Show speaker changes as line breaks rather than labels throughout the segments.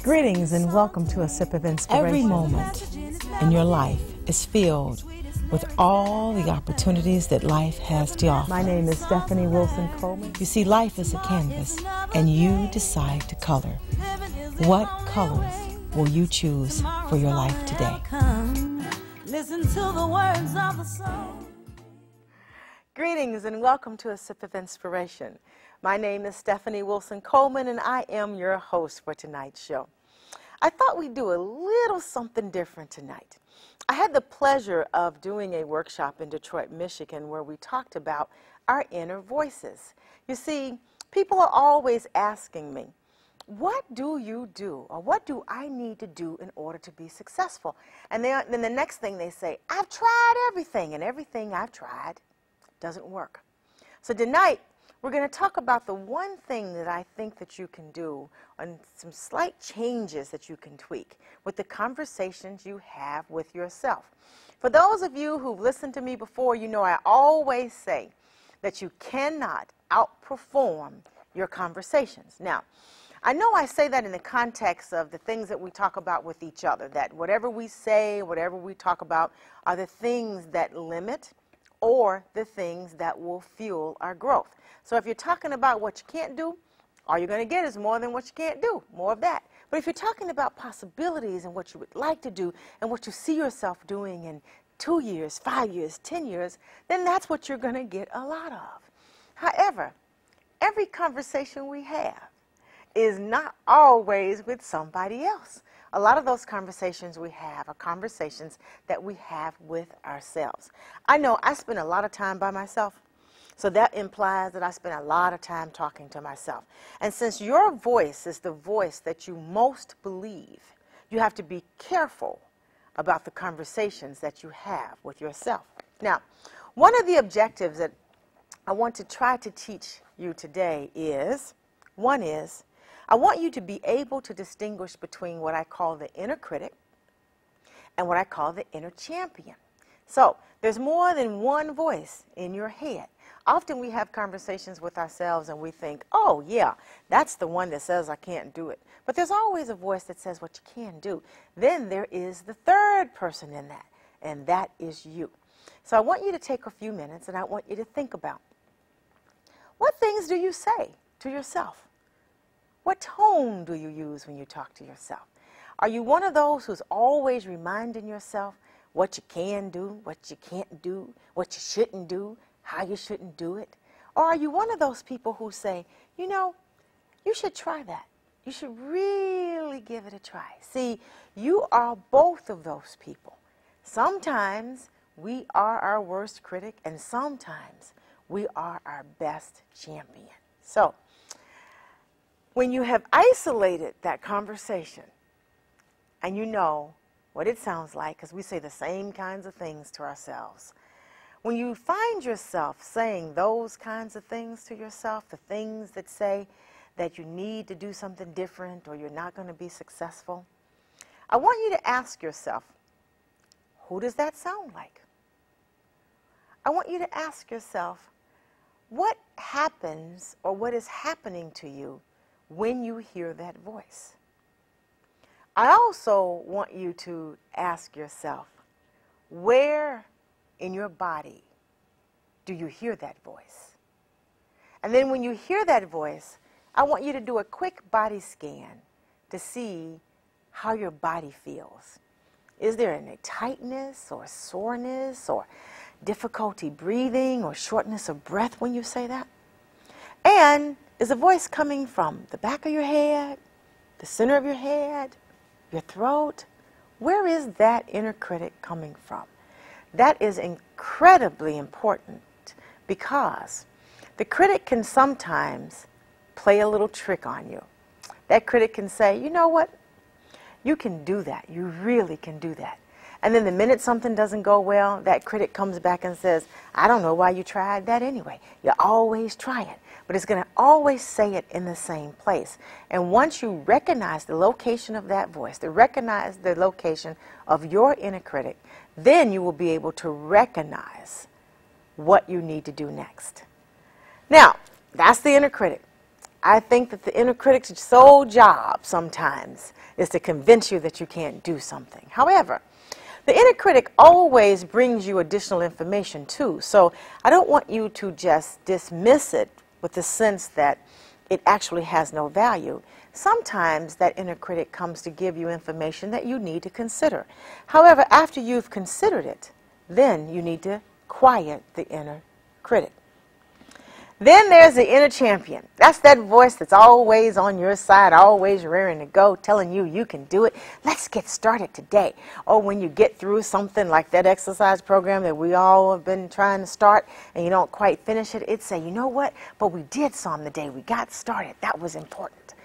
Greetings and welcome to A Sip of Inspiration.
Every moment in your life is filled with all the opportunities that life has to offer.
My name is Stephanie Wilson-Coleman.
You see, life is a canvas, and you decide to color. What colors will you choose for your life today?
Listen to the words of the song.
Greetings and welcome to A Sip of Inspiration. My name is Stephanie Wilson-Coleman, and I am your host for tonight's show. I thought we'd do a little something different tonight. I had the pleasure of doing a workshop in Detroit, Michigan, where we talked about our inner voices. You see, people are always asking me, what do you do, or what do I need to do in order to be successful? And then the next thing they say, I've tried everything, and everything I've tried doesn't work. So tonight, we're going to talk about the one thing that I think that you can do and some slight changes that you can tweak with the conversations you have with yourself. For those of you who've listened to me before, you know I always say that you cannot outperform your conversations. Now, I know I say that in the context of the things that we talk about with each other, that whatever we say, whatever we talk about are the things that limit or the things that will fuel our growth. So if you're talking about what you can't do, all you're going to get is more than what you can't do, more of that. But if you're talking about possibilities and what you would like to do and what you see yourself doing in 2 years, 5 years, 10 years, then that's what you're going to get a lot of. However, every conversation we have is not always with somebody else. A lot of those conversations we have are conversations that we have with ourselves. I know I spend a lot of time by myself, so that implies that I spend a lot of time talking to myself. And since your voice is the voice that you most believe, you have to be careful about the conversations that you have with yourself. Now, one of the objectives that I want to try to teach you today is, I want you to be able to distinguish between what I call the inner critic and what I call the inner champion. So, there's more than one voice in your head. Often we have conversations with ourselves and we think, oh yeah, that's the one that says I can't do it. But there's always a voice that says what you can do. Then there is the third person in that, and that is you. So I want you to take a few minutes and I want you to think about, what things do you say to yourself? What tone do you use when you talk to yourself? Are you one of those who's always reminding yourself what you can do, what you can't do, what you shouldn't do, how you shouldn't do it? Or are you one of those people who say, you know, you should try that. You should really give it a try. See, you are both of those people. Sometimes we are our worst critic, and sometimes we are our best champion. So, when you have isolated that conversation, and you know what it sounds like, because we say the same kinds of things to ourselves, when you find yourself saying those kinds of things to yourself, the things that say that you need to do something different or you're not going to be successful, I want you to ask yourself, who does that sound like? I want you to ask yourself, what happens or what is happening to you when you hear that voice? I also want you to ask yourself, where in your body do you hear that voice? And then when you hear that voice, I want you to do a quick body scan to see how your body feels. Is there any tightness or soreness or difficulty breathing or shortness of breath when you say that? And is the voice coming from the back of your head, the center of your head, your throat? Where is that inner critic coming from? That is incredibly important because the critic can sometimes play a little trick on you. That critic can say, you know what? You can do that. You really can do that. And then the minute something doesn't go well, that critic comes back and says, I don't know why you tried that anyway. You always try it. But it's going to always say it in the same place. And once you recognize the location of that voice, recognize the location of your inner critic, then you will be able to recognize what you need to do next. Now, that's the inner critic. I think that the inner critic's sole job sometimes is to convince you that you can't do something. However, the inner critic always brings you additional information too, so I don't want you to just dismiss it with the sense that it actually has no value. Sometimes that inner critic comes to give you information that you need to consider. However, after you've considered it, then you need to quiet the inner critic. Then there's the inner champion. That's that voice that's always on your side, always raring to go, telling you you can do it. Let's get started today. Or when you get through something like that exercise program that we all have been trying to start and you don't quite finish it, it'd say, you know what, but we did some the day we got started. That was important.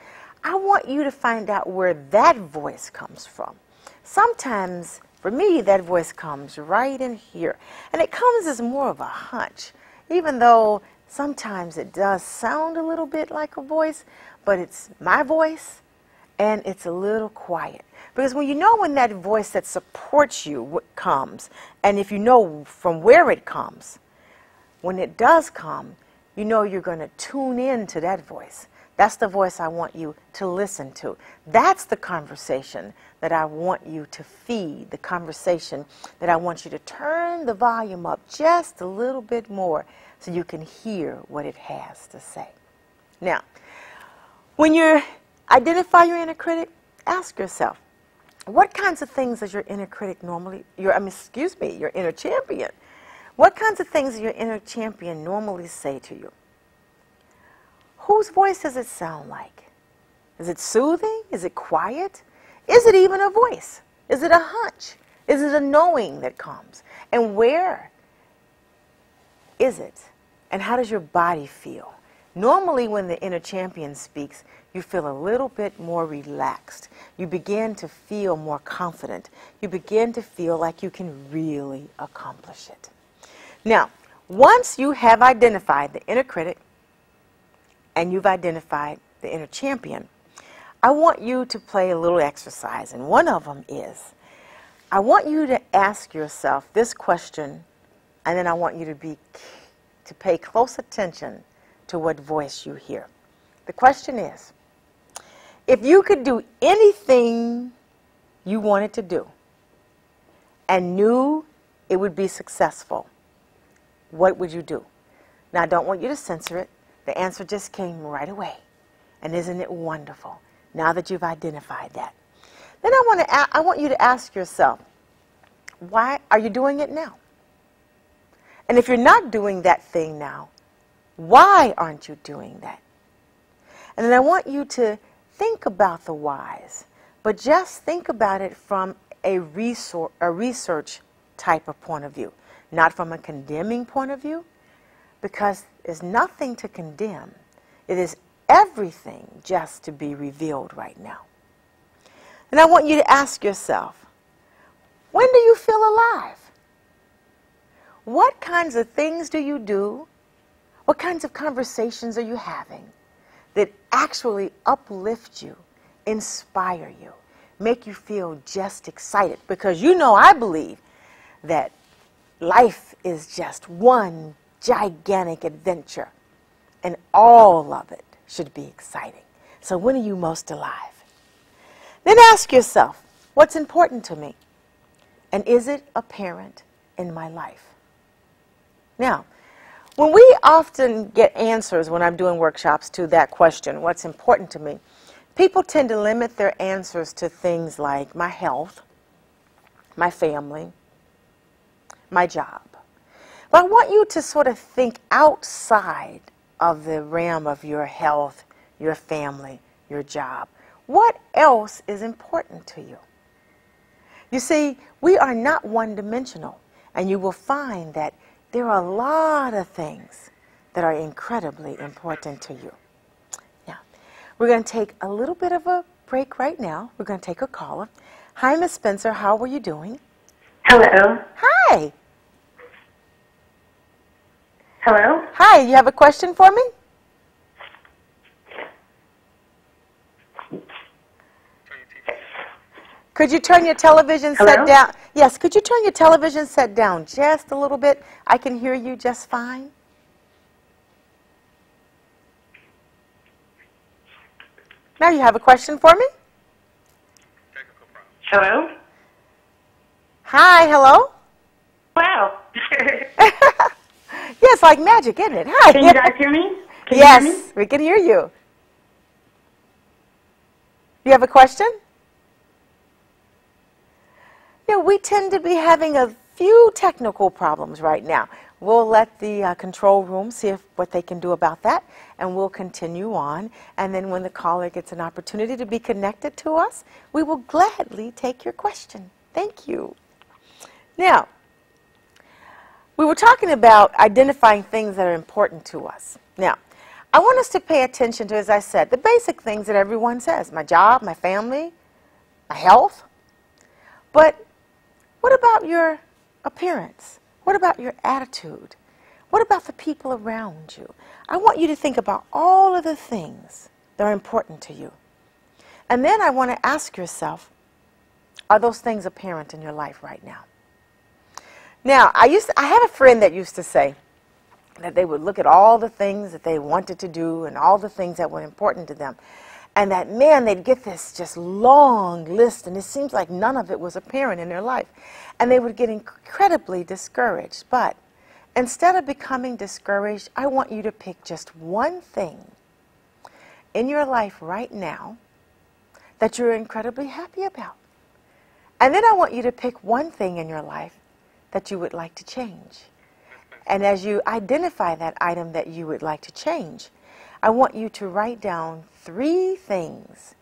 I want you to find out where that voice comes from. Sometimes, for me, that voice comes right in here. And it comes as more of a hunch, even though sometimes it does sound a little bit like a voice, but it's my voice, and it's a little quiet. Because when you know when that voice that supports you comes, and if you know from where it comes, when it does come, you know you're going to tune in to that voice. That's the voice I want you to listen to. That's the conversation that I want you to feed, the conversation that I want you to turn the volume up just a little bit more so you can hear what it has to say. Now, when you identify your inner critic, ask yourself, what kinds of things does your inner critic normally, your inner champion, what kinds of things does your inner champion normally say to you? Whose voice does it sound like? Is it soothing? Is it quiet? Is it even a voice? Is it a hunch? Is it a knowing that comes? And where is it? And how does your body feel? Normally when the inner champion speaks, you feel a little bit more relaxed. You begin to feel more confident. You begin to feel like you can really accomplish it. Now, once you have identified the inner critic and you've identified the inner champion, I want you to play a little exercise, and one of them is, I want you to ask yourself this question, and then I want you to pay close attention to what voice you hear. The question is, if you could do anything you wanted to do and knew it would be successful, what would you do? Now, I don't want you to censor it. The answer just came right away. And isn't it wonderful now that you've identified that? Then I want you to ask yourself, why are you doing it now? And if you're not doing that thing now, why aren't you doing that? And then I want you to think about the whys, but just think about it from a research type of point of view, not from a condemning point of view, because there's nothing to condemn. It is everything just to be revealed right now. And I want you to ask yourself, when do you feel alive? What kinds of things do you do? What kinds of conversations are you having that actually uplift you, inspire you, make you feel just excited? Because you know, I believe that life is just one gigantic adventure, and all of it should be exciting. So when are you most alive? Then ask yourself, what's important to me? And is it apparent in my life? Now, when we often get answers when I'm doing workshops to that question, what's important to me, people tend to limit their answers to things like my health, my family, my job. But I want you to sort of think outside of the realm of your health, your family, your job. What else is important to you? You see, we are not one-dimensional, and you will find that there are a lot of things that are incredibly important to you. Now, we're going to take a little bit of a break right now. We're going to take a caller. Hi, Miss Spencer. How are you doing?
Hello.
Hi.
Hello?
Hi, you have a question for me? Could you turn your television set down? Yes, could you turn your television set down just a little bit? I can hear you just fine. Now you have a question for me?
Hello?
Hi, hello?
Wow.
Yes, like magic, isn't it? Hi.
Can you guys hear me? Can you
Yes,
hear me?
we can hear you. You have a question? You know, we tend to be having a few technical problems right now. We'll let the control room see what they can do about that, and we'll continue on. And then when the caller gets an opportunity to be connected to us, we will gladly take your question. Thank you. Now, we were talking about identifying things that are important to us. Now, I want us to pay attention to, as I said, the basic things that everyone says. My job, my family, my health. But what about your appearance? What about your attitude? What about the people around you? I want you to think about all of the things that are important to you. And then I want to ask yourself, are those things apparent in your life right now? Now, I have a friend that used to say that they would look at all the things that they wanted to do and all the things that were important to them. And that, man, they'd get this just long list, and it seems like none of it was apparent in their life. And they would get incredibly discouraged. But instead of becoming discouraged, I want you to pick just one thing in your life right now that you're incredibly happy about. And then I want you to pick one thing in your life that you would like to change. And as you identify that item that you would like to change, I want you to write down 3 things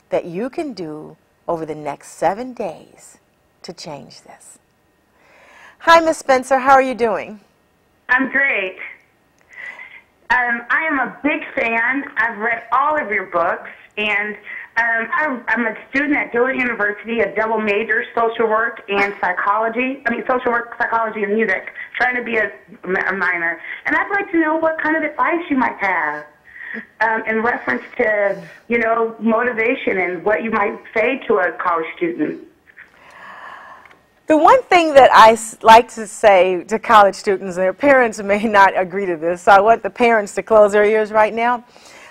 that you can do over the next 7 days to change this. Hi, Miss Spencer. How are you doing?
I'm great. I am a big fan. I've read all of your books, and I'm a student at Dillard University, a double major, social work and psychology. Social work, psychology, and music, trying to be a minor. And I'd like to know what kind of advice you might have in reference to, motivation and what you might say to a college student.
The one thing that I like to say to college students, and their parents may not agree to this, so I want the parents to close their ears right now,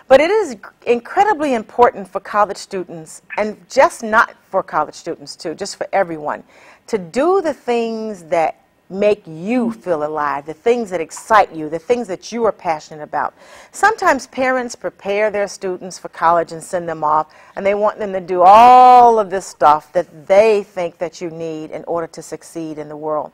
but it is incredibly important for college students, and just not for college students too, just for everyone, to do the things that make you feel alive, the things that excite you, the things that you are passionate about. Sometimes parents prepare their students for college and send them off, and they want them to do all of this stuff that they think that you need in order to succeed in the world.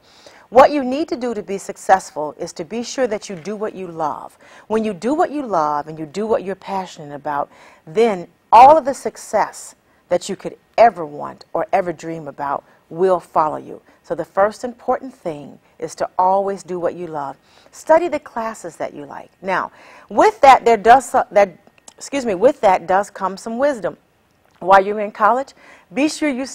What you need to do to be successful is to be sure that you do what you love. When you do what you love and you do what you're passionate about, then all of the success that you could ever want or ever dream about will follow you. So the first important thing is to always do what you love. Study the classes that you like. Now, with that does come some wisdom. While you're in college, be sure you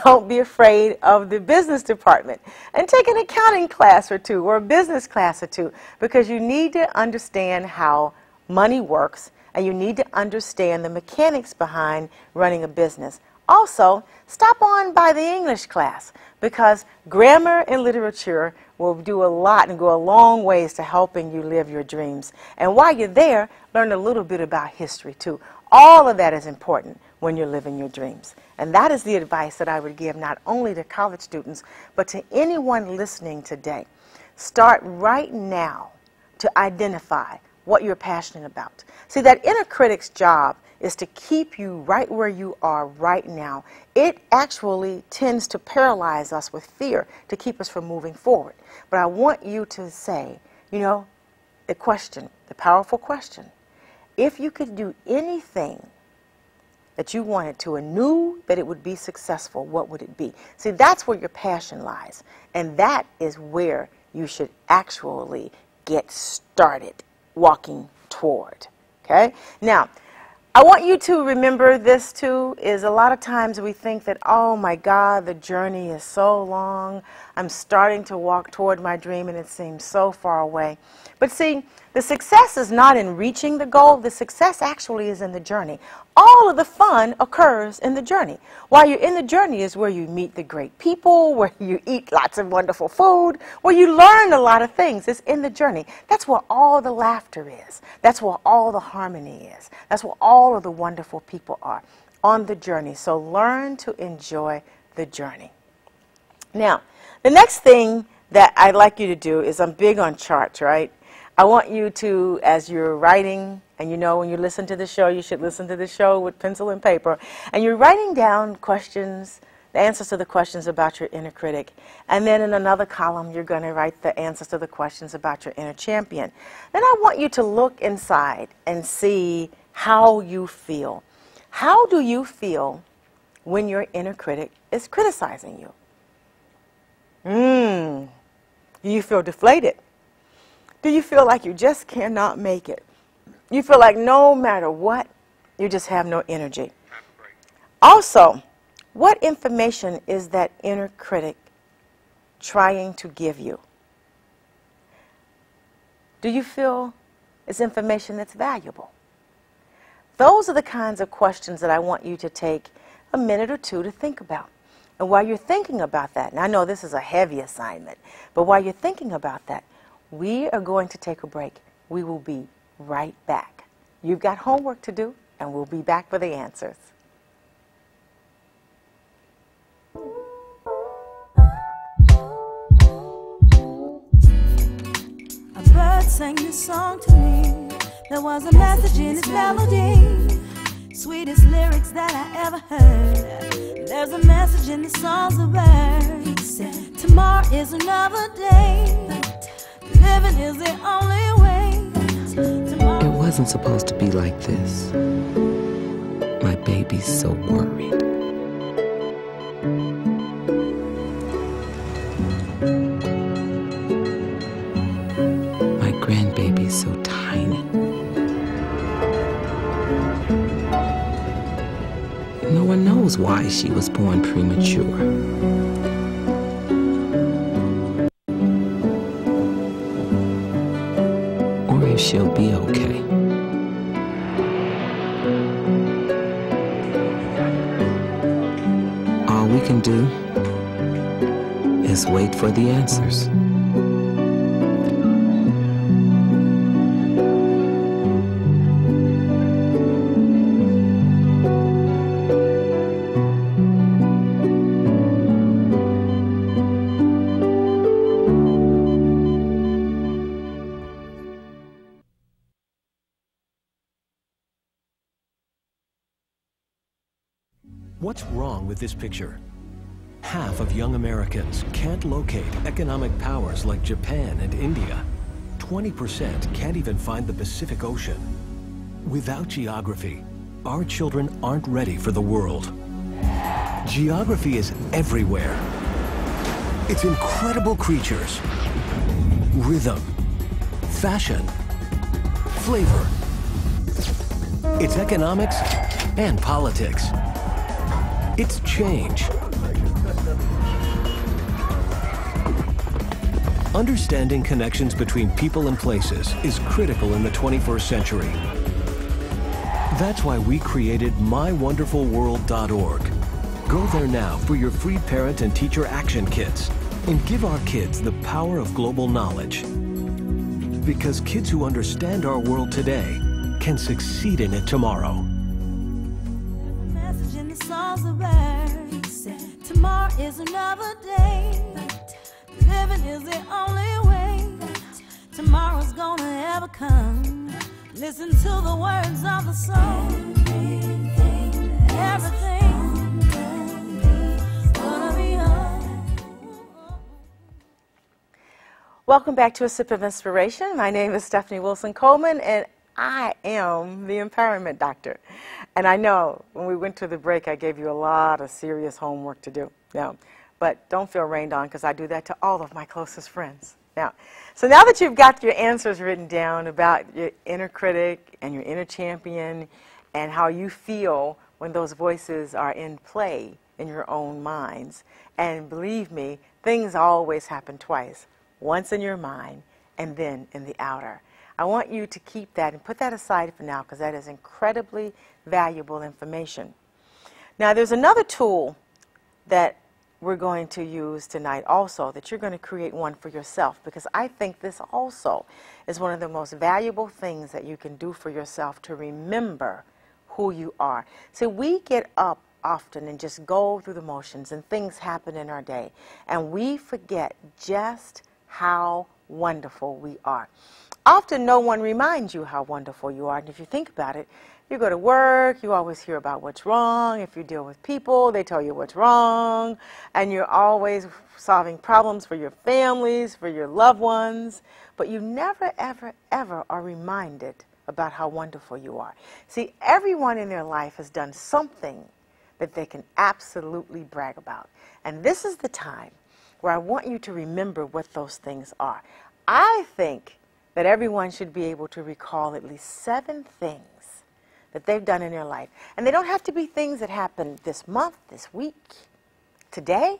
don't be afraid of the business department and take an accounting class or 2 or a business class or 2, because you need to understand how money works and you need to understand the mechanics behind running a business. Also, stop on by the English class, because grammar and literature will do a lot and go a long ways to helping you live your dreams. And while you're there, learn a little bit about history too. All of that is important when you're living your dreams. And that is the advice that I would give not only to college students, but to anyone listening today. Start right now to identify what you're passionate about. See, that inner critic's job is to keep you right where you are right now. It actually tends to paralyze us with fear to keep us from moving forward. But I want you to say, the question, the powerful question, if you could do anything that you wanted to and knew that it would be successful, what would it be? See, that's where your passion lies. And that is where you should actually get started walking toward. Okay? Now, I want you to remember this too, is a lot of times we think that, oh my God, the journey is so long. I'm starting to walk toward my dream and it seems so far away. But see, The success is not in reaching the goal. The success actually is in the journey. All of the fun occurs in the journey. While you're in the journey is where you meet the great people, where you eat lots of wonderful food, where you learn a lot of things. It's in the journey. That's where all the laughter is. That's where all the harmony is. That's where all of the wonderful people are, on the journey. So learn to enjoy the journey. Now, the next thing that I'd like you to do is, I'm big on charts, right? I want you to, as you're writing, and you know when you listen to the show, you should listen to the show with pencil and paper, and you're writing down questions, the answers to the questions about your inner critic, and then in another column you're going to write the answers to the questions about your inner champion. Then I want you to look inside and see how you feel. How do you feel when your inner critic is criticizing you? Do you feel deflated? Do you feel like you just cannot make it? You feel like no matter what, you just have no energy. Also, what information is that inner critic trying to give you? Do you feel it's information that's valuable? Those are the kinds of questions that I want you to take a minute or two to think about. And while you're thinking about that, and I know this is a heavy assignment, but while you're thinking about that, we are going to take a break. We will be right back. You've got homework to do, and we'll be back for the answers.
A bird sang this song to me. There was a message in its melody, sweetest lyrics that I ever heard. There's a message in the songs of birds. Tomorrow is another day. Living is the only way.
It wasn't supposed to be like this. My baby's so worried. My grandbaby's so tiny. No one knows why she was born premature. If she'll be okay. All we can do is wait for the answers.
What's wrong with this picture? Half of young Americans can't locate economic powers like Japan and India. 20% can't even find the Pacific Ocean. Without geography, our children aren't ready for the world. Geography is everywhere. It's incredible creatures, rhythm, fashion, flavor. It's economics and politics. It's change. Understanding connections between people and places is critical in the 21st century. That's why we created mywonderfulworld.org. Go there now for your free parent and teacher action kits and give our kids the power of global knowledge. Because kids who understand our world today can succeed in it tomorrow.
Tomorrow is another day. Living is the only way. Tomorrow's gonna ever come. Listen to the words of the song. Everything's gonna be alright.
Welcome back to A Sip of Inspiration. My name is Stephanie Wilson-Coleman, and I am the Empowerment Doctor. And I know when we went to the break, I gave you a lot of serious homework to do. Now, but don't feel rained on, because I do that to all of my closest friends. Now that you've got your answers written down about your inner critic and your inner champion and how you feel when those voices are in play in your own minds, and believe me, things always happen twice. Once in your mind and then in the outer. I want you to keep that and put that aside for now because that is incredibly valuable information. Now, there's another tool that we're going to use tonight also, that you're going to create one for yourself, because I think this also is one of the most valuable things that you can do for yourself to remember who you are. So we get up often and just go through the motions and things happen in our day, and we forget just how wonderful we are. Often no one reminds you how wonderful you are, and if you think about it, you go to work, you always hear about what's wrong. If you deal with people, they tell you what's wrong, and you're always solving problems for your families, for your loved ones, but you never, ever, ever are reminded about how wonderful you are. See, everyone in their life has done something that they can absolutely brag about, and this is the time where I want you to remember what those things are. I think that everyone should be able to recall at least 7 things that they've done in their life. And they don't have to be things that happened this month, this week, today.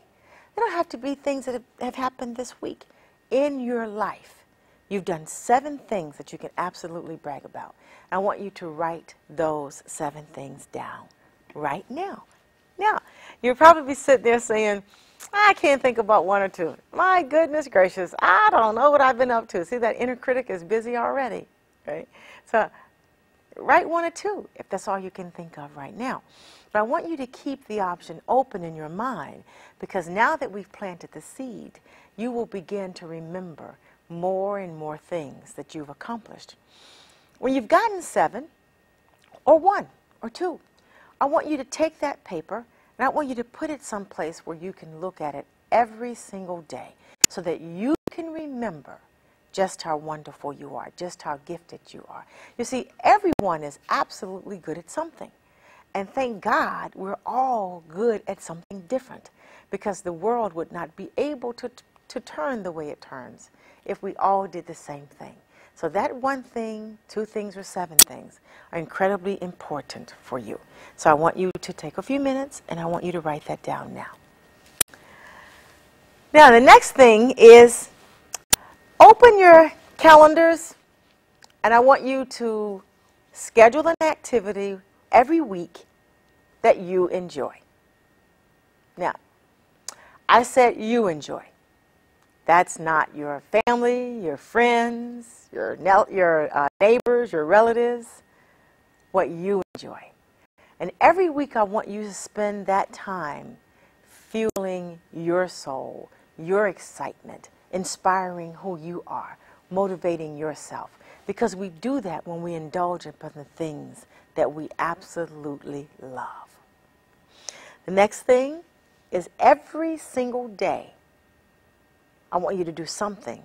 They don't have to be things that have happened this week. In your life, you've done 7 things that you can absolutely brag about. I want you to write those 7 things down right now. Now, you'll probably sit there saying, I can't think about 1 or 2. My goodness gracious, I don't know what I've been up to. See, that inner critic is busy already, right? So write 1 or 2 if that's all you can think of right now. But I want you to keep the option open in your mind, because now that we've planted the seed, you will begin to remember more and more things that you've accomplished. When you've gotten 7 or 1 or 2, I want you to take that paper and I want you to put it someplace where you can look at it every single day so that you can remember just how wonderful you are, just how gifted you are. You see, everyone is absolutely good at something. And thank God we're all good at something different, because the world would not be able to turn the way it turns if we all did the same thing. So that 1 thing, 2 things, or 7 things are incredibly important for you. So I want you to take a few minutes and I want you to write that down now. Now the next thing is, open your calendars, and I want you to schedule an activity every week that you enjoy. Now, I said you enjoy. That's not your family, your friends, your neighbors, your relatives, what you enjoy. And every week I want you to spend that time fueling your soul, your excitement, inspiring who you are, motivating yourself. Because we do that when we indulge in the things that we absolutely love. The next thing is, every single day, I want you to do something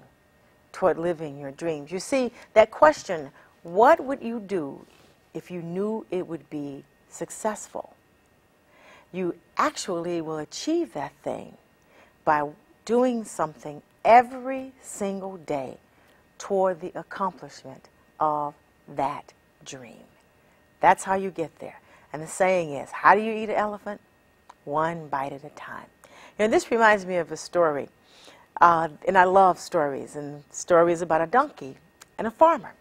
toward living your dreams. You see, that question, what would you do if you knew it would be successful? You actually will achieve that thing by doing something every single day toward the accomplishment of that dream. That's how you get there. And the saying is, how do you eat an elephant? 1 bite at a time. You know, this reminds me of a story. And I love stories, and stories about a donkey and a farmer.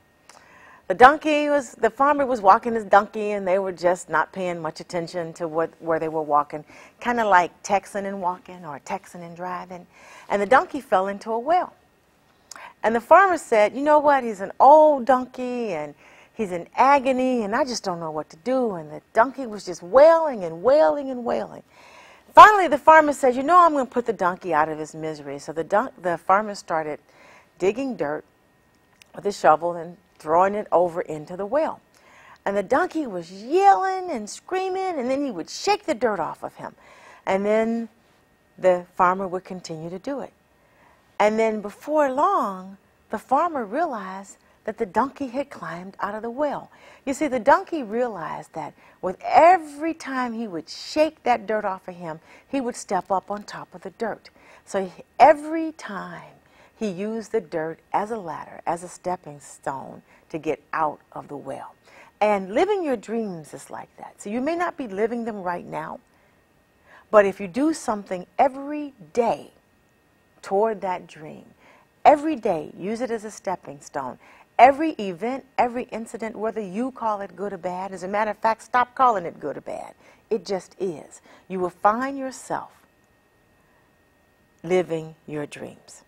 The farmer was walking his donkey, and they were just not paying much attention to where they were walking, kind of like texting and walking or texting and driving. And the donkey fell into a well. And the farmer said, you know what, he's an old donkey, and he's in agony, and I just don't know what to do. And the donkey was just wailing and wailing and wailing. Finally, the farmer said, you know, I'm going to put the donkey out of his misery. So the farmer started digging dirt with a shovel and throwing it over into the well. And the donkey was yelling and screaming, and then he would shake the dirt off of him. And then the farmer would continue to do it. And then before long, the farmer realized that the donkey had climbed out of the well. You see, the donkey realized that with every time he would shake that dirt off of him, he would step up on top of the dirt. So every time he used the dirt as a ladder, as a stepping stone to get out of the well. And living your dreams is like that. So you may not be living them right now, but if you do something every day toward that dream, every day use it as a stepping stone, Every event, every incident, whether you call it good or bad, as a matter of fact, stop calling it good or bad. It just is. You will find yourself living your dreams.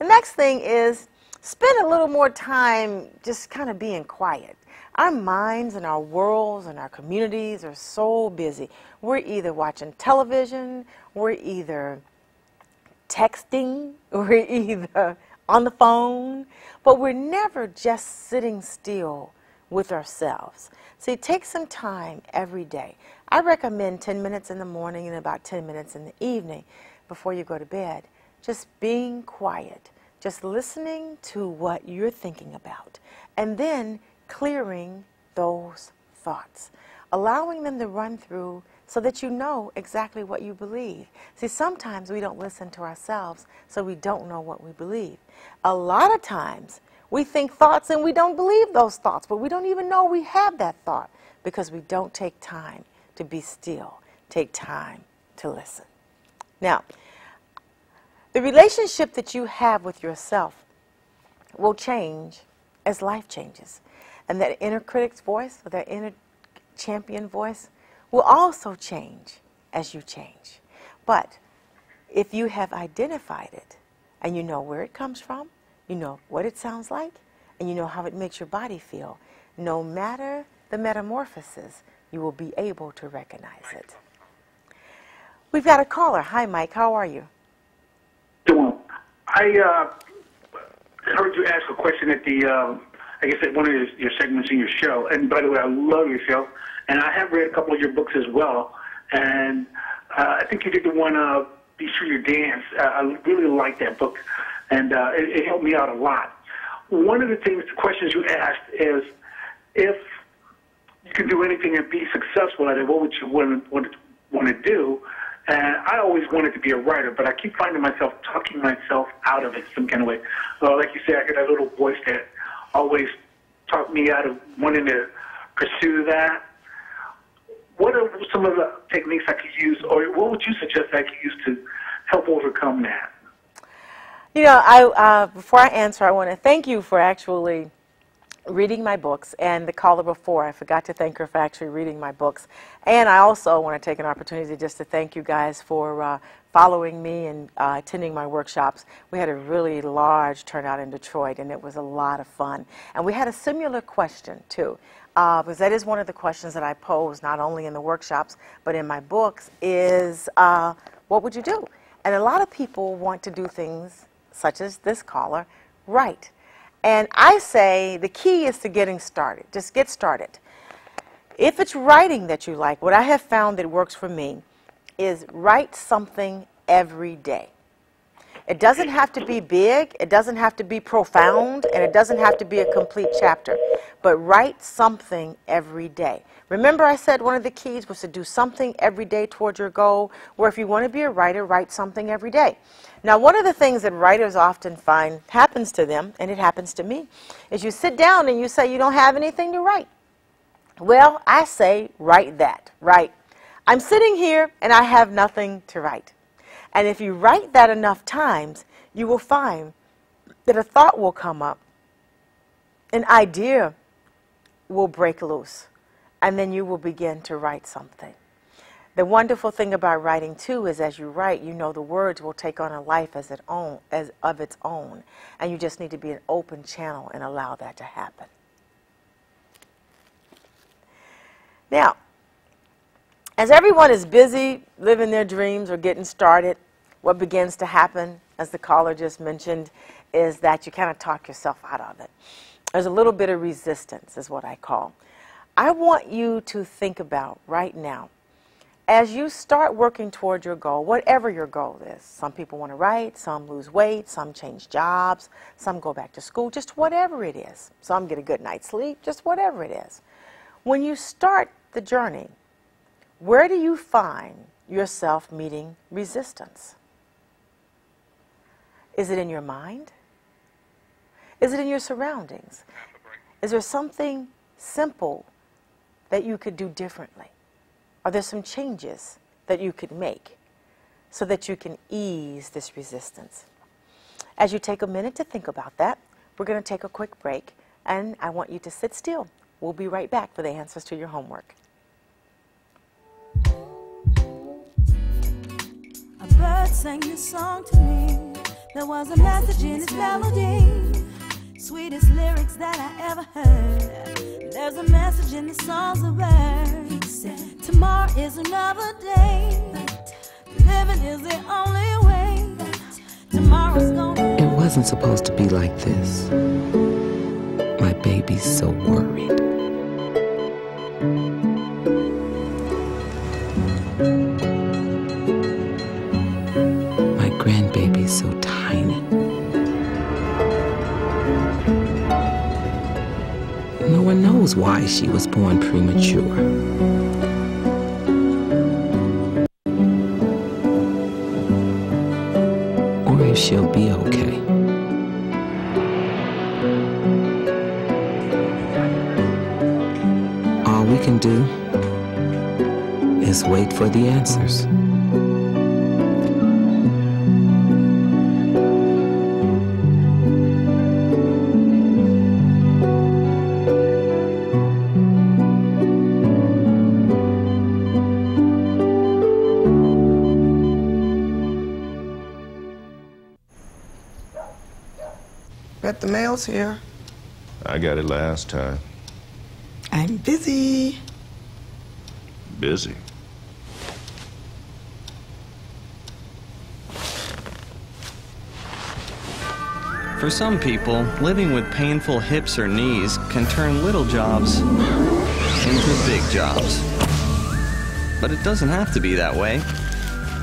The next thing is spend a little more time just kind of being quiet. Our minds and our worlds and our communities are so busy. We're either watching television, we're either texting, we're either on the phone, but we're never just sitting still with ourselves. See, take some time every day. I recommend 10 minutes in the morning and about 10 minutes in the evening before you go to bed. Just being quiet, just listening to what you're thinking about, and then clearing those thoughts, allowing them to run through so that you know exactly what you believe. See, sometimes we don't listen to ourselves, so we don't know what we believe. A lot of times, we think thoughts and we don't believe those thoughts, but we don't even know we have that thought because we don't take time to be still, take time to listen. Now, the relationship that you have with yourself will change as life changes. And that inner critic's voice, or that inner champion voice, will also change as you change. But if you have identified it, and you know where it comes from, you know what it sounds like, and you know how it makes your body feel, no matter the metamorphosis, you will be able to recognize it. We've got a caller. Hi, Mike. How are you?
Doing. I heard you ask a question at the, I guess at one of your segments in your show. And by the way, I love your show. And I have read a couple of your books as well. And I think you did the one, Be Sure You Dance. I really liked that book. And it helped me out a lot. One of the questions you asked is, if you could do anything and be successful at it, what would you want to do? And I always wanted to be a writer, but I keep finding myself talking myself out of it some kind of way. Like you said, I got that little voice that always talked me out of wanting to pursue that. What are some of the techniques I could use, or what would you suggest I could use to help overcome that?
You know, before I answer, I want to thank you for actually reading my books, and the caller before, I forgot to thank her for actually reading my books. And I also want to take an opportunity just to thank you guys for following me and attending my workshops. We had a really large turnout in Detroit, and it was a lot of fun. And we had a similar question, too, because that is one of the questions that I pose, not only in the workshops, but in my books, is what would you do? And a lot of people want to do things, such as this caller, right. And I say the key is to getting started. Just get started. If it's writing that you like, what I have found that works for me is write something every day. It doesn't have to be big, it doesn't have to be profound, and it doesn't have to be a complete chapter. But write something every day. Remember I said one of the keys was to do something every day towards your goal, where if you want to be a writer, write something every day. Now, one of the things that writers often find happens to them, and it happens to me, is you sit down and you say you don't have anything to write. Well, I say write that, right? I'm sitting here and I have nothing to write. And if you write that enough times, you will find that a thought will come up, an idea will break loose, and then you will begin to write something. The wonderful thing about writing, too, is as you write, you know the words will take on a life as of its own, and you just need to be an open channel and allow that to happen. Now, as everyone is busy living their dreams or getting started, what begins to happen, as the caller just mentioned, is that you kind of talk yourself out of it. There's a little bit of resistance, is what I call. I want you to think about right now, as you start working toward your goal, whatever your goal is. Some people want to write, some lose weight, some change jobs, some go back to school, just whatever it is. Some get a good night's sleep, just whatever it is. When you start the journey, where do you find yourself meeting resistance? Is it in your mind? Is it in your surroundings? Is there something simple that you could do differently? Are there some changes that you could make so that you can ease this resistance? As you take a minute to think about that, we're going to take a quick break. and I want you to sit still. We'll be right back for the answers to your homework.
A bird sang this song to me. There was a message in its melody. Sweetest lyrics that I ever heard. There's a message in the songs of birds. Tomorrow is another day. Living is the only way. Tomorrow's gonna.
It wasn't supposed to be like this. My baby's so worried. My grandbaby's so tiny. No one knows why she was born premature. Or if she'll be okay. All we can do is wait for the answers.
Bet the mail's here.
I got it last time.
I'm busy.
Busy.
For some people, living with painful hips or knees can turn little jobs into big jobs. But it doesn't have to be that way.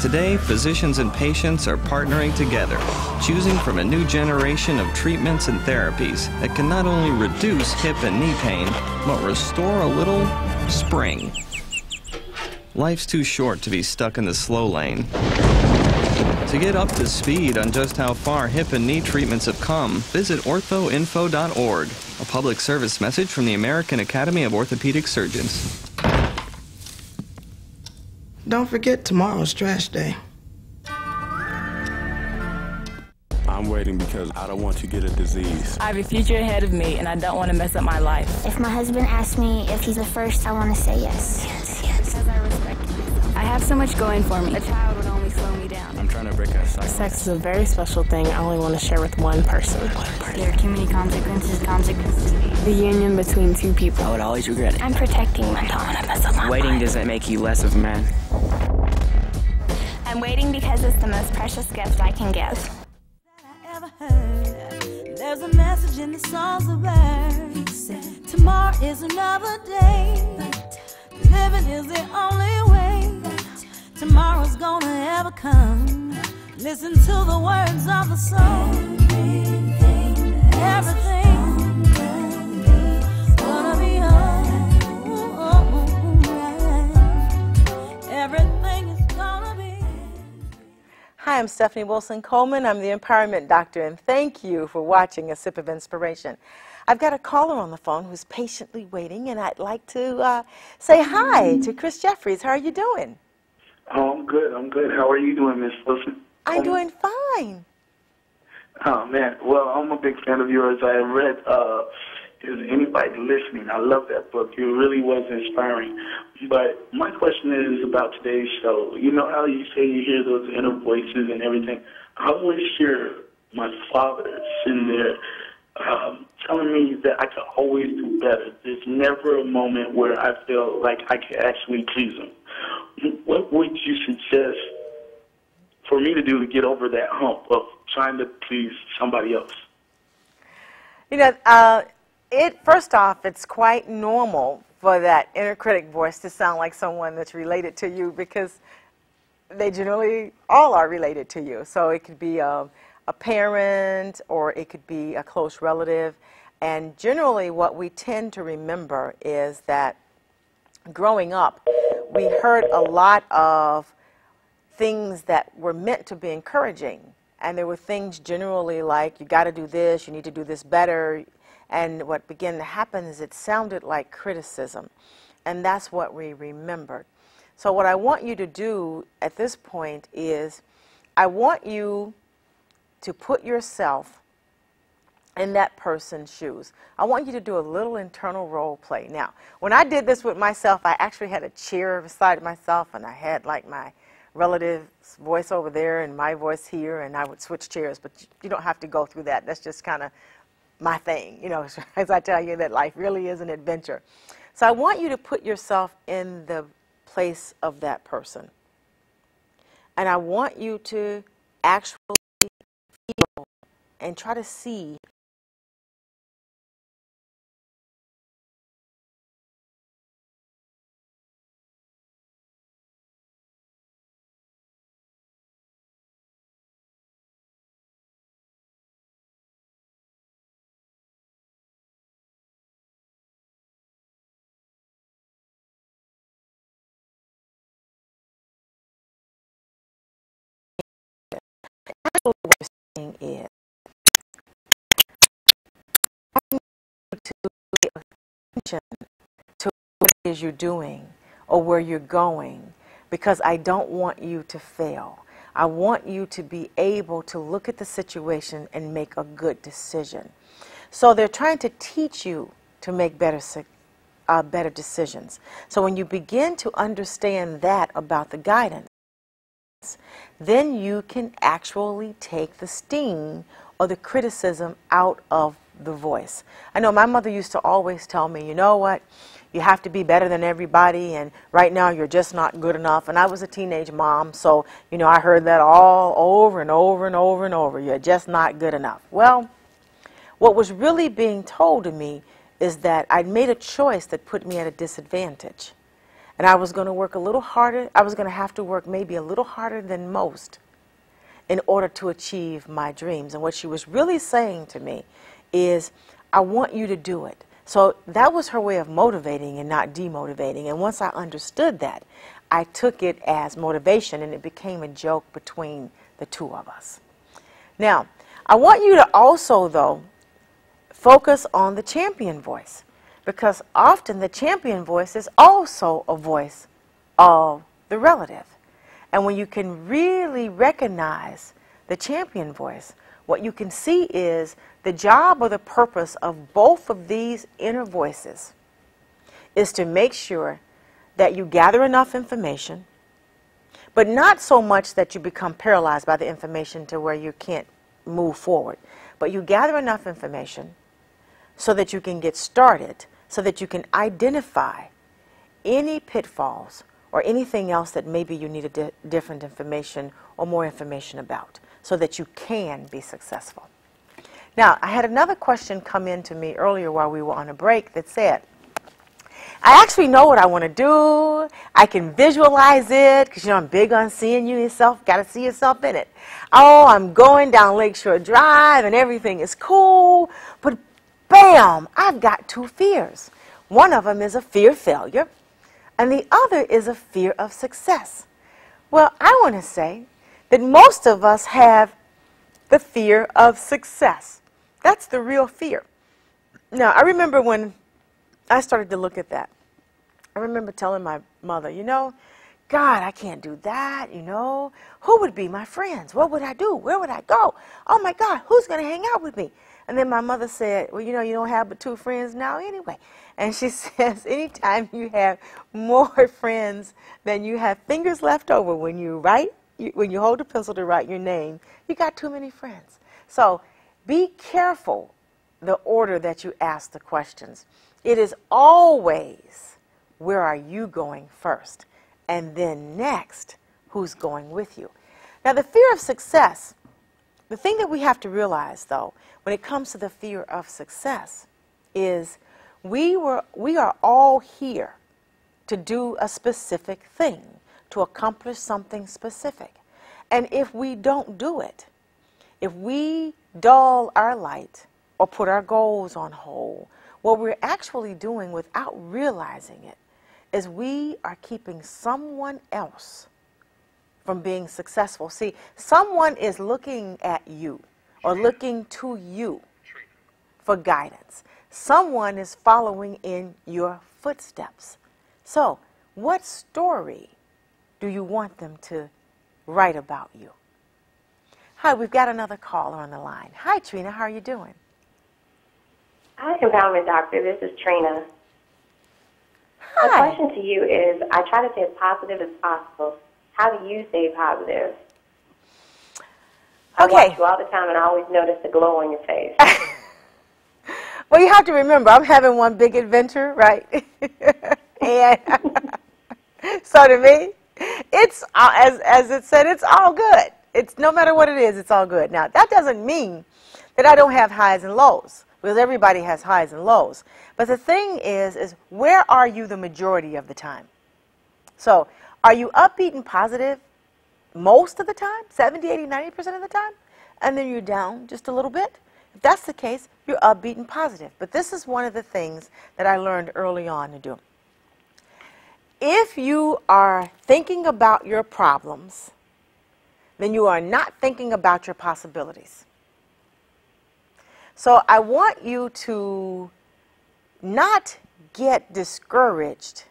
Today, physicians and patients are partnering together, choosing from a new generation of treatments and therapies that can not only reduce hip and knee pain, but restore a little spring. Life's too short to be stuck in the slow lane. To get up to speed on just how far hip and knee treatments have come, visit orthoinfo.org, a public service message from the American Academy of Orthopedic Surgeons.
Don't forget tomorrow's trash day.
I'm waiting because I don't want to get a disease.
I have a future ahead of me, and I don't want to mess up my life.
If my husband asks me if he's the first, I want to say yes.
Yes, yes. Because I respect myself. I have so much going for me. A child would only slow me down.
I'm trying to break that cycle.
Sex is a very special thing I only want to share with one person.
There are too many consequences.
The union between two people.
I would always regret it.
I'm protecting my daughter.
Waiting doesn't make you less of a man.
I'm waiting because it's the most precious gift I can give.
There's a message in the songs of birds. Tomorrow is another day. Living is the only way. Tomorrow's gonna ever come. Listen to the words of the song. Everything's gonna be alright. Everything is gonna be.
Hi, I'm Stephanie Wilson-Coleman. I'm the Empowerment Doctor, and thank you for watching A Sip of Inspiration. I've got a caller on the phone who's patiently waiting, and I'd like to say hi to Chris Jeffries. How are you doing?
Oh, I'm good. I'm good. How are you doing, Miss Wilson?
I'm doing fine.
Oh, man. Well, I'm a big fan of yours. I have read Is Anybody Listening? I love that book. It really was inspiring. But my question is about today's show. You know how you say you hear those inner voices and everything? I always hear my father sitting there telling me that I could always do better. There's never a moment where I feel like I can actually please him. What would you suggest for me to do to get over that hump of trying to please somebody else?
You know, first off, it's quite normal for that inner critic voice to sound like someone that's related to you, because they generally all are related to you. So it could be a parent, or it could be a close relative. And generally what we tend to remember is that growing up, we heard a lot of things that were meant to be encouraging. And there were things generally like, you got to do this, you need to do this better. And what began to happen is it sounded like criticism. And that's what we remembered. So what I want you to do at this point is, I want you to put yourself in that person's shoes. I want you to do a little internal role play. Now, when I did this with myself, I actually had a chair beside myself, and I had like my relative's voice over there and my voice here, and I would switch chairs, but you don't have to go through that. That's just kind of my thing, you know, as I tell you that life really is an adventure. So I want you to put yourself in the place of that person. And I want you to actually feel and try to see what we're saying is I want you to pay attention to what it is you're doing or where you're going, because I don't want you to fail. I want you to be able to look at the situation and make a good decision. So they're trying to teach you to make better decisions. So when you begin to understand that about the guidance, then you can actually take the sting or the criticism out of the voice. I know my mother used to always tell me, you know what, you have to be better than everybody, and right now you're just not good enough. And I was a teenage mom, so, you know, I heard that all over and over and over and over. You're just not good enough. Well, what was really being told to me is that I'd made a choice that put me at a disadvantage. And I was going to work a little harder. I was going to have to work maybe a little harder than most in order to achieve my dreams. And what she was really saying to me is, I want you to do it. So that was her way of motivating and not demotivating. And once I understood that, I took it as motivation, and it became a joke between the two of us. Now, I want you to also, though, focus on the champion voice, because often the champion voice is also a voice of the relative. And when you can really recognize the champion voice, what you can see is the job or the purpose of both of these inner voices is to make sure that you gather enough information, but not so much that you become paralyzed by the information to where you can't move forward. But you gather enough information so that you can get started, so that you can identify any pitfalls or anything else that maybe you need different information or more information about, so that you can be successful. Now, I had another question come in to me earlier while we were on a break that said, I actually know what I want to do. I can visualize it, because, you know, I'm big on seeing you yourself. Got to see yourself in it. Oh, I'm going down Lakeshore Drive and everything is cool, but bam, I've got two fears. One of them is a fear of failure, and the other is a fear of success. Well, I want to say that most of us have the fear of success. That's the real fear. Now, I remember when I started to look at that, I remember telling my mother, you know, God, I can't do that, you know. Who would be my friends? What would I do? Where would I go? Oh, my God, who's going to hang out with me? And then my mother said, well, you know, you don't have but 2 friends now anyway. And she says, anytime you have more friends than you have fingers left over when you write, when you hold a pencil to write your name, you got too many friends. So be careful the order that you ask the questions. It is always, where are you going first? And then next, who's going with you? Now, the fear of success, the thing that we have to realize, though, when it comes to the fear of success, is we are all here to do a specific thing, to accomplish something specific. And if we don't do it, if we dull our light or put our goals on hold, what we're actually doing without realizing it is we are keeping someone else from being successful. See, someone is looking at you or looking to you for guidance. Someone is following in your footsteps. So, what story do you want them to write about you? Hi, we've got another caller on the line. Hi, Trina, how are you doing?
Hi, Empowerment Doctor. This is Trina.
Hi.
My question to you is, I try to stay as positive as possible. How do you stay positive? I watch you all the time, and I always notice the glow on your face.
Well, you have to remember, I'm having one big adventure, right? And so to me, it's, as it said, it's all good. It's no matter what it is, it's all good. Now, that doesn't mean that I don't have highs and lows, because everybody has highs and lows. But the thing is where are you the majority of the time? So, are you upbeat and positive most of the time, 70, 80, 90% of the time? And then you're down just a little bit? If that's the case, you're upbeat and positive. But this is one of the things that I learned early on to do. If you are thinking about your problems, then you are not thinking about your possibilities. So I want you to not get discouraged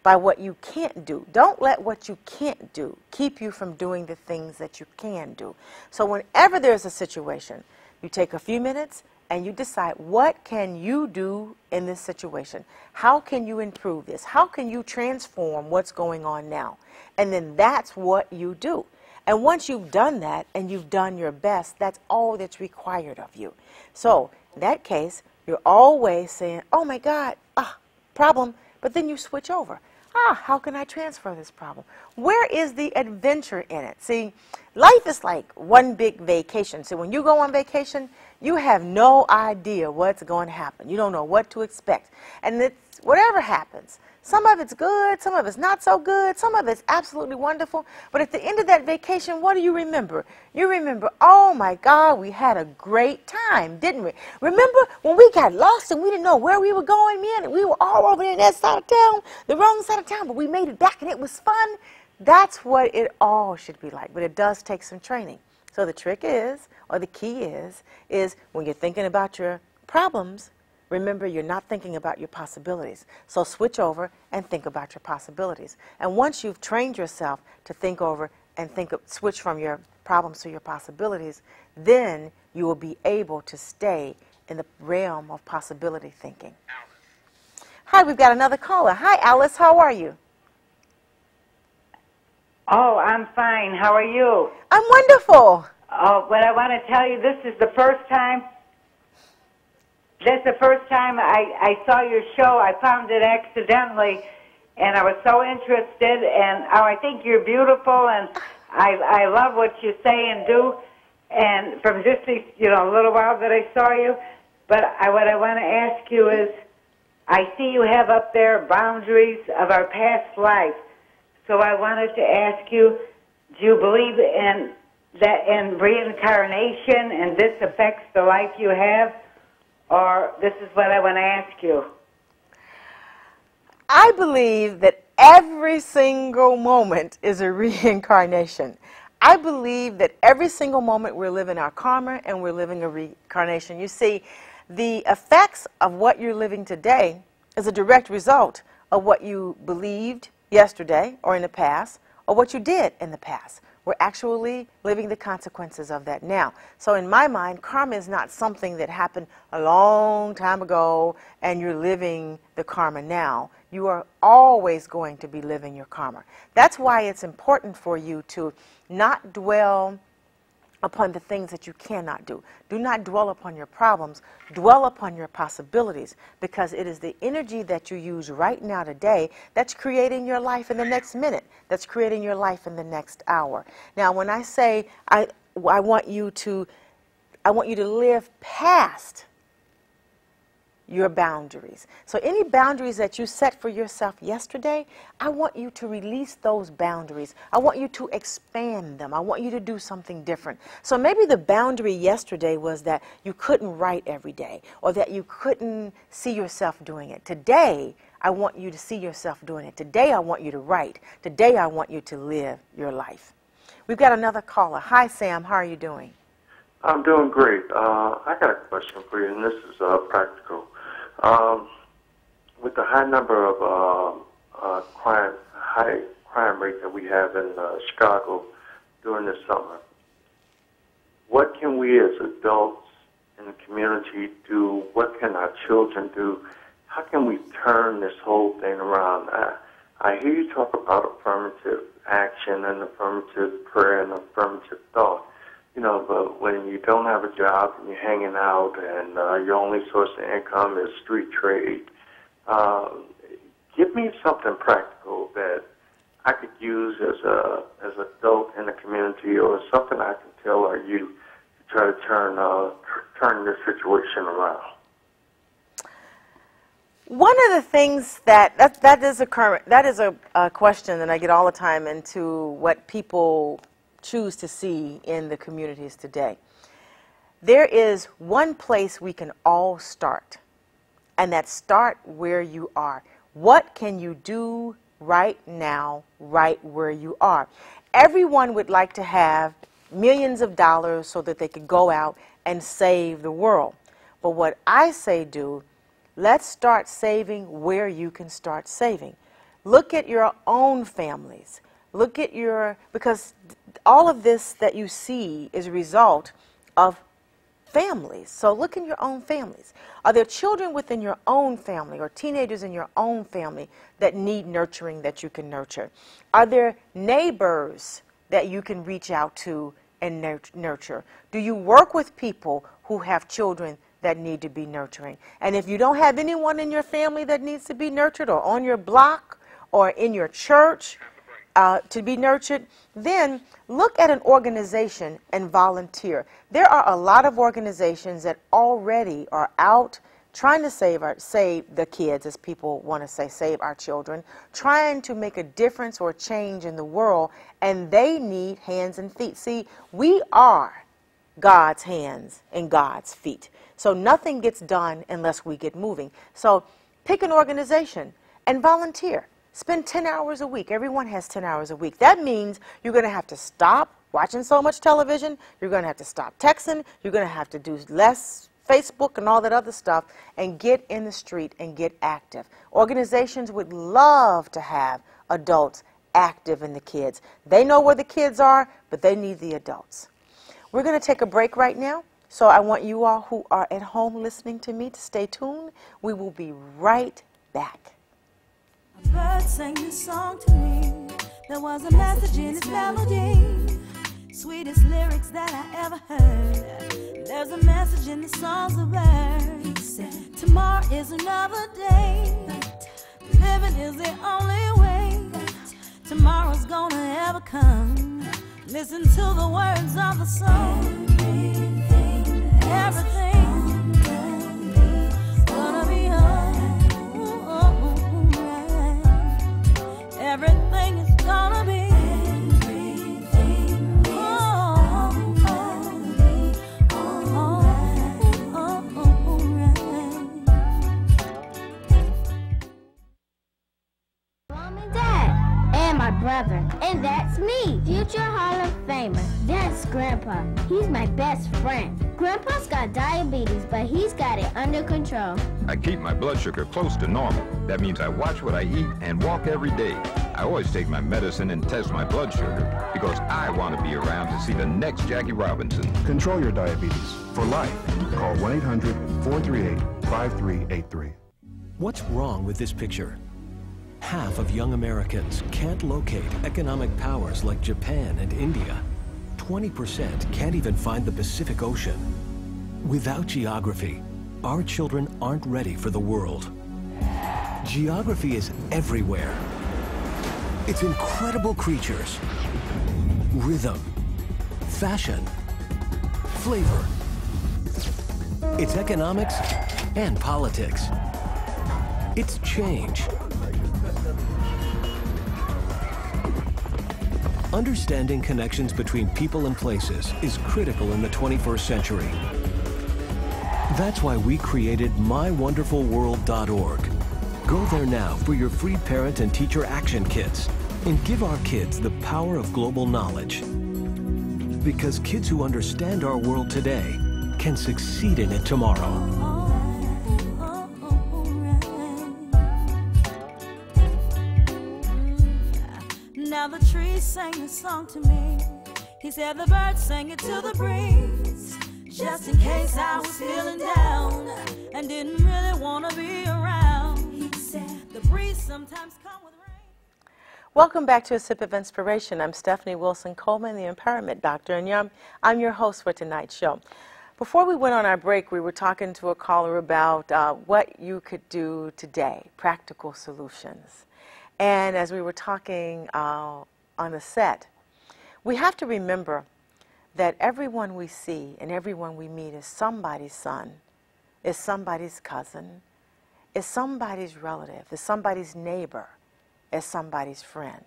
by what you can't do. Don't let what you can't do keep you from doing the things that you can do. So whenever there's a situation, you take a few minutes and you decide, what can you do in this situation? How can you improve this? How can you transform what's going on now? And then that's what you do. And once you've done that and you've done your best, that's all that's required of you. So in that case, you're always saying, oh my God, problem, but then you switch over. How can I transfer this problem? Where is the adventure in it? See, life is like one big vacation. So when you go on vacation, you have no idea what's going to happen. You don't know what to expect. And it's whatever happens. Some of it's good, some of it's not so good, some of it's absolutely wonderful. But at the end of that vacation, what do you remember? You remember, oh my God, we had a great time, didn't we? Remember when we got lost and we didn't know where we were going, man, we were all over there in that side of town, the wrong side of town, but we made it back and it was fun. That's what it all should be like, but it does take some training. So the trick is, or the key is when you're thinking about your problems, remember, you're not thinking about your possibilities. So switch over and think about your possibilities. And once you've trained yourself to think over and switch from your problems to your possibilities, then you will be able to stay in the realm of possibility thinking. Hi, we've got another caller. Hi, Alice. How are you?
Oh, I'm fine. How are you?
I'm wonderful.
Oh, but I want to tell you, this is the first time I saw your show. I found it accidentally, and I was so interested, and I think you're beautiful, and I love what you say and do, and from just a little while that I saw you. But what I want to ask you is, I see you have up there boundaries of our past life. So I wanted to ask you, do you believe in reincarnation, and this affects the life you have? Or this is what I want to ask you.
I believe that every single moment is a reincarnation. I believe that every single moment we're living our karma and we're living a reincarnation. You see, the effects of what you're living today is a direct result of what you believed yesterday or in the past, or what you did in the past. We're actually living the consequences of that now. So in my mind, karma is not something that happened a long time ago and you're living the karma now. You are always going to be living your karma. That's why it's important for you to not dwell upon the things that you cannot do. Do not dwell upon your problems. Dwell upon your possibilities, because it is the energy that you use right now today that's creating your life in the next minute, that's creating your life in the next hour. Now, when I say I want you to live past your boundaries. So any boundaries that you set for yourself yesterday, I want you to release those boundaries. I want you to expand them. I want you to do something different. So maybe the boundary yesterday was that you couldn't write every day, or that you couldn't see yourself doing it. Today, I want you to see yourself doing it. Today, I want you to write. Today, I want you to live your life. We've got another caller. Hi, Sam. How are you doing?
I'm doing great. I got a question for you, and this is practical. With the high number of high crime rate that we have in Chicago during this summer, what can we as adults in the community do? What can our children do? How can we turn this whole thing around? I hear you talk about affirmative action and affirmative prayer and affirmative thought, you know, but when you don't have a job and you're hanging out and your only source of income is street trade, give me something practical that I could use as an adult in the community, or something I can tell our youth to try to turn this situation around.
One of the things that is a question that I get all the time into what people choose to see in the communities today. There is one place we can all start, and that's start where you are. What can you do right now, right where you are? Everyone would like to have millions of dollars so that they could go out and save the world. But what I say do, let's start saving where you can start saving. Look at your own families. Look at because all of this that you see is a result of families. So look in your own families. Are there children within your own family or teenagers in your own family that need nurturing that you can nurture? Are there neighbors that you can reach out to and nurture? Do you work with people who have children that need to be nurturing? And if you don't have anyone in your family that needs to be nurtured, or on your block or in your church to be nurtured, then look at an organization and volunteer. There are a lot of organizations that already are out trying to save the kids, as people want to say, save our children, trying to make a difference or change in the world, and they need hands and feet. See, we are God's hands and God's feet. So nothing gets done unless we get moving. So pick an organization and volunteer. Spend 10 hours a week. Everyone has 10 hours a week. That means you're going to have to stop watching so much television. You're going to have to stop texting. You're going to have to do less Facebook and all that other stuff, and get in the street and get active. Organizations would love to have adults active in the kids. They know where the kids are, but they need the adults. We're going to take a break right now. So I want you all who are at home listening to me to stay tuned. We will be right back.
A bird sang this song to me. There was a message in its melody. Sweetest lyrics that I ever heard. There's a message in the songs of birds. He said, tomorrow is another day. Living is the only way. Tomorrow's gonna ever come. Listen to the words of the song. Everything gonna be alright. Everything is gonna be.
Mom and Dad, and my brother, and that's me, future Hall of Famer. That's Grandpa. He's my best friend. Grandpa's got diabetes, but he's got it under control.
I keep my blood sugar close to normal. That means I watch what I eat and walk every day. I always take my medicine and test my blood sugar because I want to be around to see the next Jackie Robinson.
Control your diabetes for life. Call 1-800-438-5383.
What's wrong with this picture? Half of young Americans can't locate economic powers like Japan and India. 20% can't even find the Pacific Ocean. Without geography, our children aren't ready for the world. Geography is everywhere. It's incredible creatures, rhythm, fashion, flavor. It's economics and politics. It's change. Understanding connections between people and places is critical in the 21st century. That's why we created mywonderfulworld.org. Go there now for your free parent and teacher action kits and give our kids the power of global knowledge. Because kids who understand our world today can succeed in it tomorrow.
Now the trees sang this song to me. He said the birds sang it to the breeze. just in case I was feeling down and didn't really want to be around. He said the breeze sometimes comes with rain.
Welcome back to A Sip of Inspiration. I'm Stephanie Wilson-Coleman, the Empowerment Doctor, and I'm your host for tonight's show. Before we went on our break, we were talking to a caller about what you could do today, practical solutions. And as we were talking on the set, we have to remember that everyone we see and everyone we meet is somebody's son, is somebody's cousin, is somebody's relative, is somebody's neighbor, is somebody's friend.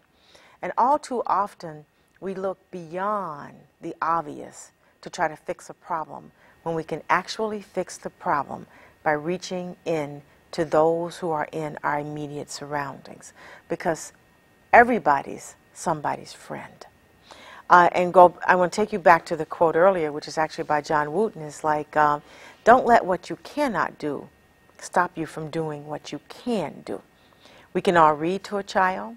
And all too often, we look beyond the obvious to try to fix a problem when we can actually fix the problem by reaching in to those who are in our immediate surroundings, because everybody's somebody's friend. I want to take you back to the quote earlier, which is actually by John Wooten. It's like, don't let what you cannot do stop you from doing what you can do. We can all read to a child.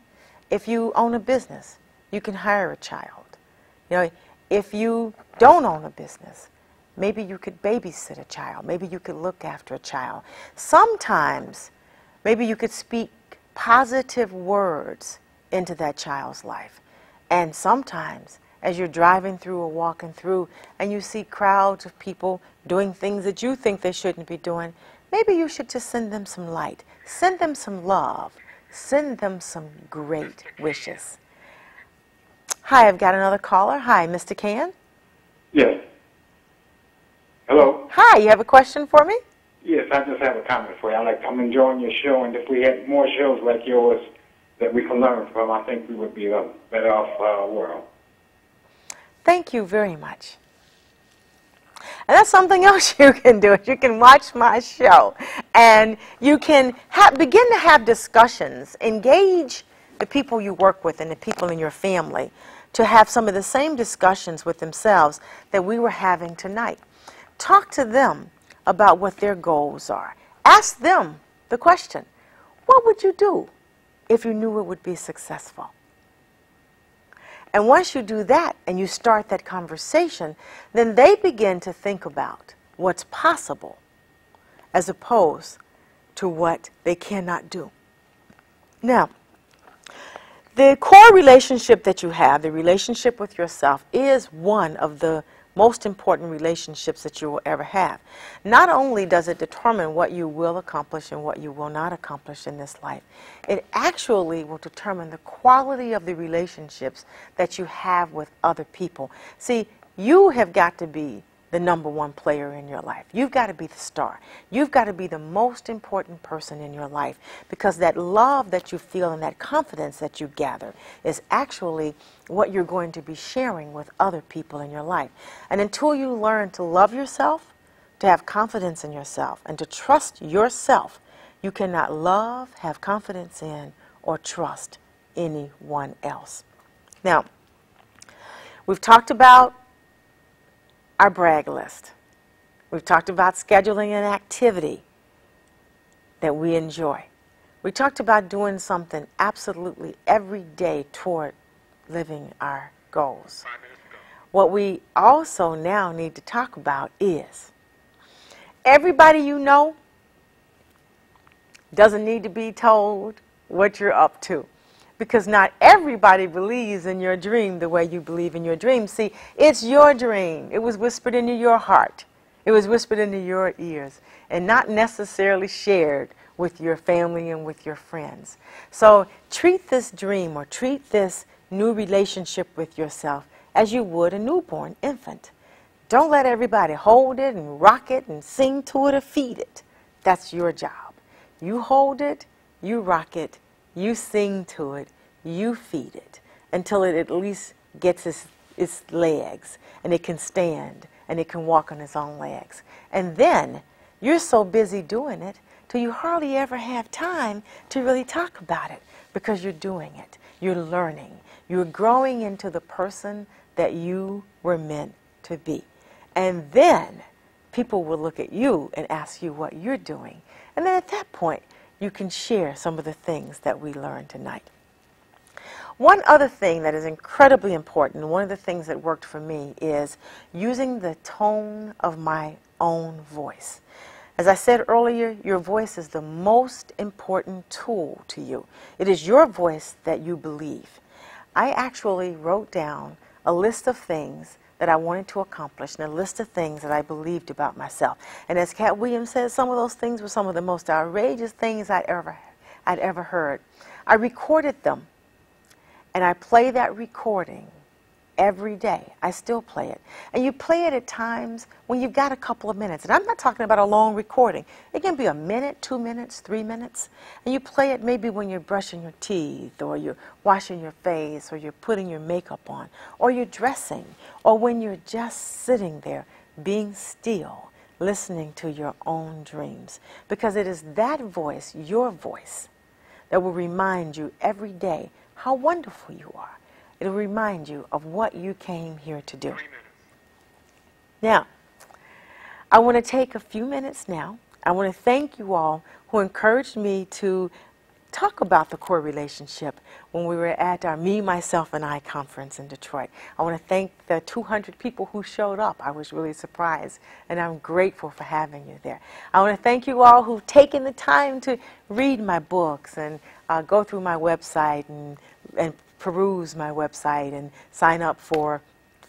If you own a business, you can hire a child. You know, if you don't own a business, maybe you could babysit a child. Maybe you could look after a child. Sometimes, maybe you could speak positive words into that child's life. And sometimes, as you're driving through or walking through and you see crowds of people doing things that you think they shouldn't be doing, maybe you should just send them some light, send them some love, send them some great wishes. Hi, I've got another caller. Hi, Mr. Can?
Yes. Hello?
Hi, you have a question for me?
Yes, I just have a comment for you. I'm enjoying your show, and if we had more shows like yours that we can learn from, I think we would be a better off world.
Thank you very much. And that's something else you can do. You can watch my show, and you can begin to have discussions, engage the people you work with and the people in your family to have some of the same discussions with themselves that we were having tonight. Talk to them about what their goals are. Ask them the question, what would you do if you knew it would be successful? And once you do that and you start that conversation, then they begin to think about what's possible as opposed to what they cannot do. Now, the core relationship that you have, the relationship with yourself, is one of the most important relationships that you will ever have. Not only does it determine what you will accomplish and what you will not accomplish in this life, it actually will determine the quality of the relationships that you have with other people. See, you have got to be the number one player in your life. You've got to be the star. You've got to be the most important person in your life, because that love that you feel and that confidence that you gather is actually what you're going to be sharing with other people in your life. And until you learn to love yourself, to have confidence in yourself, and to trust yourself, you cannot love, have confidence in, or trust anyone else. Now, we've talked about our brag list. We've talked about scheduling an activity that we enjoy. We talked about doing something absolutely every day toward living our goals. What we also now need to talk about is everybody you know doesn't need to be told what you're up to, because not everybody believes in your dream the way you believe in your dream. See, it's your dream. It was whispered into your heart. It was whispered into your ears, and not necessarily shared with your family and with your friends. So treat this dream, or treat this new relationship with yourself, as you would a newborn infant. Don't let everybody hold it and rock it and sing to it or feed it. That's your job. You hold it, you rock it, you sing to it, you feed it, until it at least gets its legs, and it can stand, and it can walk on its own legs. And then you're so busy doing it till you hardly ever have time to really talk about it, because you're doing it, you're learning, you're growing into the person that you were meant to be. And then people will look at you and ask you what you're doing. And then at that point, you can share some of the things that we learned tonight. One other thing that is incredibly important, one of the things that worked for me, is using the tone of my own voice. As I said earlier, your voice is the most important tool to you. It is your voice that you believe. I actually wrote down a list of things that I wanted to accomplish and a list of things that I believed about myself. And as Cat Williams said, some of those things were some of the most outrageous things I'd ever heard. I recorded them, and I play that recording every day. I still play it. And you play it at times when you've got a couple of minutes. And I'm not talking about a long recording. It can be a minute, 2 minutes, 3 minutes. And you play it maybe when you're brushing your teeth, or you're washing your face, or you're putting your makeup on, or you're dressing, or when you're just sitting there being still, listening to your own dreams. Because it is that voice, your voice, that will remind you every day how wonderful you are. It'll remind you of what you came here to do. Now, I want to take a few minutes now. I want to thank you all who encouraged me to talk about the core relationship when we were at our Me, Myself, and I conference in Detroit. I want to thank the 200 people who showed up. I was really surprised, and I'm grateful for having you there. I want to thank you all who've taken the time to read my books and go through my website and peruse my website and sign up for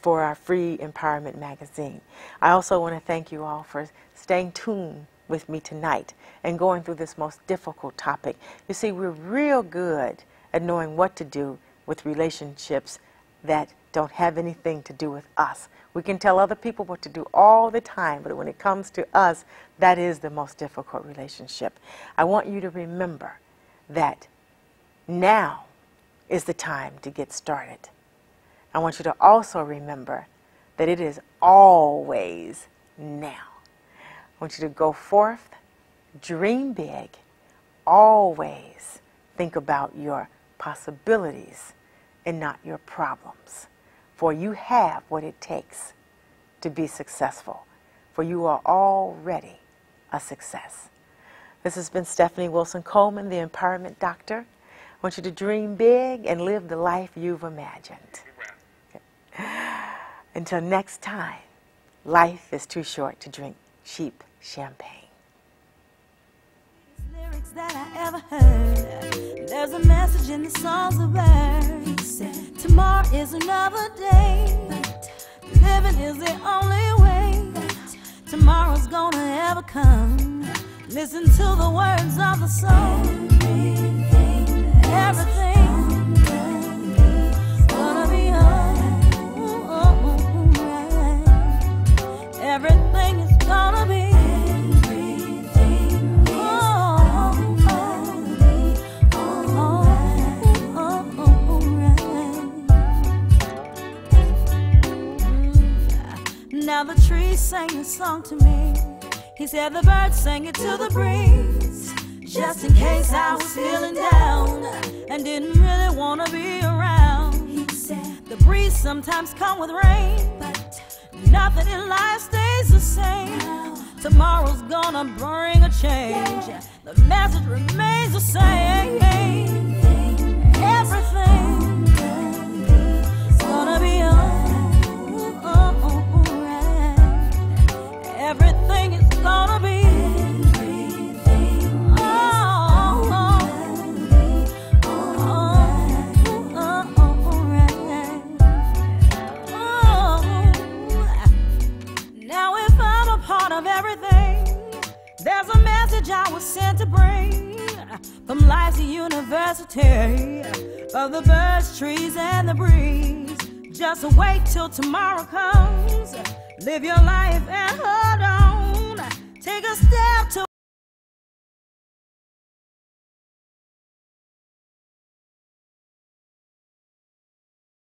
our free empowerment magazine. I also want to thank you all for staying tuned with me tonight and going through this most difficult topic. You see, we're real good at knowing what to do with relationships that don't have anything to do with us. We can tell other people what to do all the time, but when it comes to us, that is the most difficult relationship. I want you to remember that now is the time to get started. I want you to also remember that it is always now. I want you to go forth, dream big, always think about your possibilities and not your problems. For you have what it takes to be successful. For you are already a success. This has been Stephanie Wilson-Coleman, the Empowerment Doctor. I want you to dream big and live the life you've imagined. Until next time, life is too short to drink cheap champagne.
Lyrics that I ever heard. There's a message in the songs of birds. Tomorrow is another day. Living is the only way. Tomorrow's gonna ever come. Listen to the words of the song. Everything's gonna be alright. Everything is gonna be. Now the trees sang a song to me. He said the birds sang it to the breeze. Just in case I was feeling down and didn't really want to be around. He said the breeze sometimes comes with rain, but nothing in life stays the same. Tomorrow's gonna bring a change. The message remains the same. Everything's gonna be alright. Everything is gonna be. There's a message I was sent to bring from life's university of the birds, trees, and the breeze. Just wait till tomorrow comes. Live your life and hold on. Take a step to